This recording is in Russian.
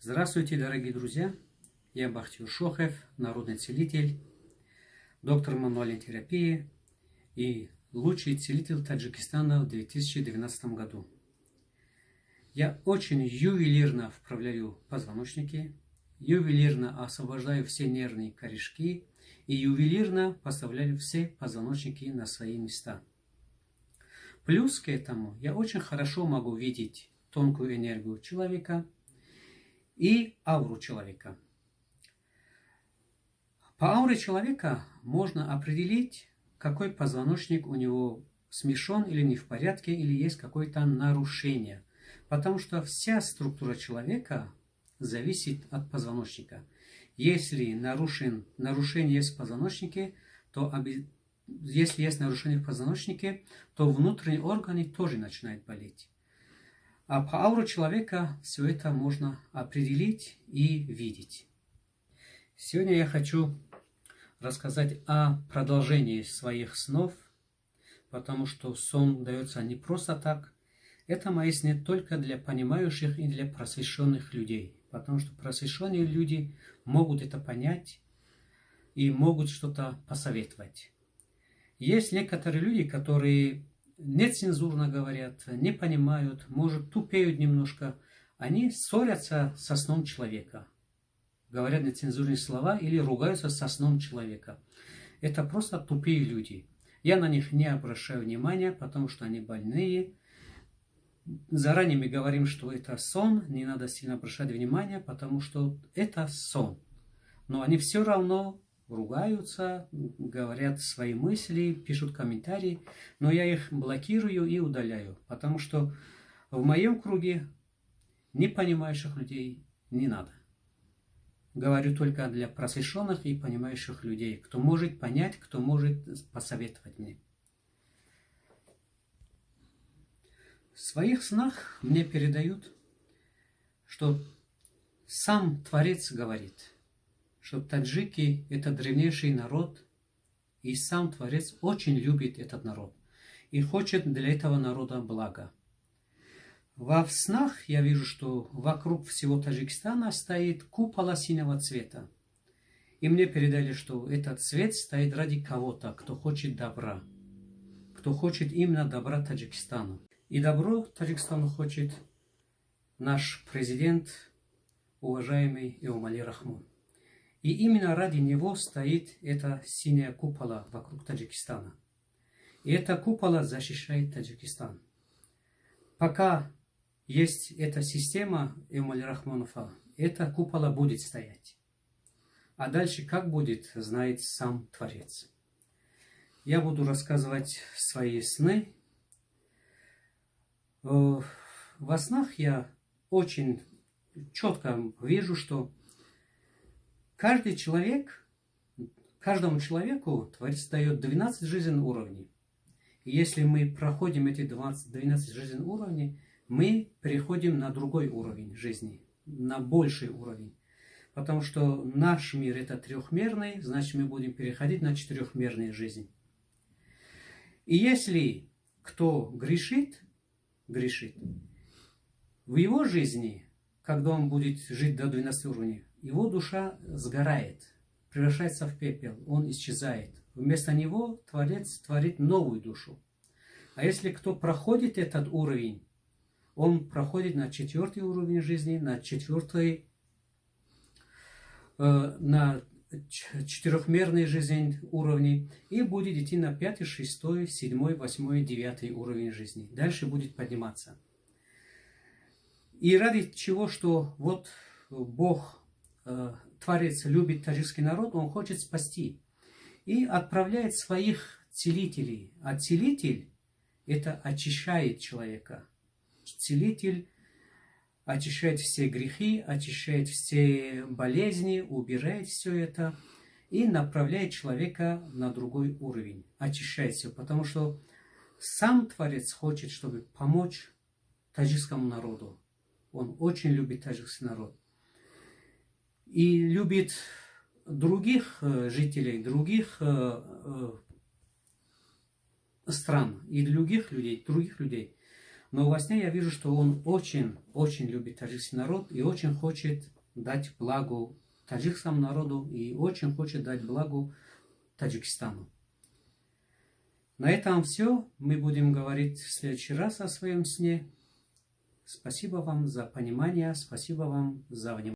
Здравствуйте, дорогие друзья! Я Бахтиер Шохев, народный целитель, доктор мануальной терапии и лучший целитель Таджикистана в 2012 году. Я очень ювелирно вправляю позвоночники, ювелирно освобождаю все нервные корешки и ювелирно поставляю все позвоночники на свои места. Плюс к этому я очень хорошо могу видеть тонкую энергию человека и ауру человека. По ауре человека можно определить, какой позвоночник у него смещен или не в порядке, или есть какое-то нарушение. Потому что вся структура человека зависит от позвоночника. Если нарушение есть в позвоночнике, если есть нарушение в позвоночнике, то внутренние органы тоже начинают болеть. А по ауре человека все это можно определить и видеть. Сегодня я хочу рассказать о продолжении своих снов, потому что сон дается не просто так. Это мои сны только для понимающих и для просвещенных людей, потому что просвещенные люди могут это понять и могут что-то посоветовать. Есть некоторые люди, которые нецензурно говорят, не понимают, может, тупеют немножко. Они ссорятся со сном человека, говорят нецензурные слова или ругаются со сном человека. Это просто тупые люди. Я на них не обращаю внимания, потому что они больные. Заранее мы говорим, что это сон, не надо сильно обращать внимание, потому что это сон. Но они все равно ругаются, говорят свои мысли, пишут комментарии, но я их блокирую и удаляю, потому что в моем круге непонимающих людей не надо. Говорю только для просвещенных и понимающих людей, кто может понять, кто может посоветовать мне. В своих снах мне передают, что сам Творец говорит, что таджики – это древнейший народ, и сам Творец очень любит этот народ и хочет для этого народа блага. Во снах я вижу, что вокруг всего Таджикистана стоит купола синего цвета. И мне передали, что этот цвет стоит ради кого-то, кто хочет добра, кто хочет именно добра Таджикистану. И добро Таджикистану хочет наш президент, уважаемый Эмомали Рахмон. И именно ради него стоит эта синяя купола вокруг Таджикистана. И эта купола защищает Таджикистан. Пока есть эта система Эмомали Рахмонова, эта купола будет стоять. А дальше как будет, знает сам Творец. Я буду рассказывать свои сны. Во снах я очень четко вижу, что каждому человеку Творец дает 12 жизненных уровней. И если мы проходим эти 12 жизненных уровней, мы переходим на другой уровень жизни, на больший уровень. Потому что наш мир это трехмерный, значит мы будем переходить на четырехмерную жизнь. И если кто грешит, в его жизни, когда он будет жить до 12 уровней, его душа сгорает, превращается в пепел, он исчезает. Вместо него Творец творит новую душу. А если кто проходит этот уровень, он проходит на 4-й уровень жизни, на четырехмерной жизни уровни, и будет идти на 5-й, 6-й, 7-й, 8-й, 9-й уровень жизни. Дальше будет подниматься. И ради чего, что вот Бог, Творец, любит таджикский народ, он хочет спасти. И отправляет своих целителей. А целитель это очищает человека. Целитель очищает все грехи, очищает все болезни, убирает все это и направляет человека на другой уровень. Очищает все, потому что сам Творец хочет, чтобы помочь таджикскому народу. Он очень любит таджикский народ. И любит других жителей, других стран и других людей. Но во сне я вижу, что он очень любит таджикский народ и очень хочет дать благо таджикскому народу и очень хочет дать благо Таджикистану. На этом все. Мы будем говорить в следующий раз о своем сне. Спасибо вам за понимание, спасибо вам за внимание.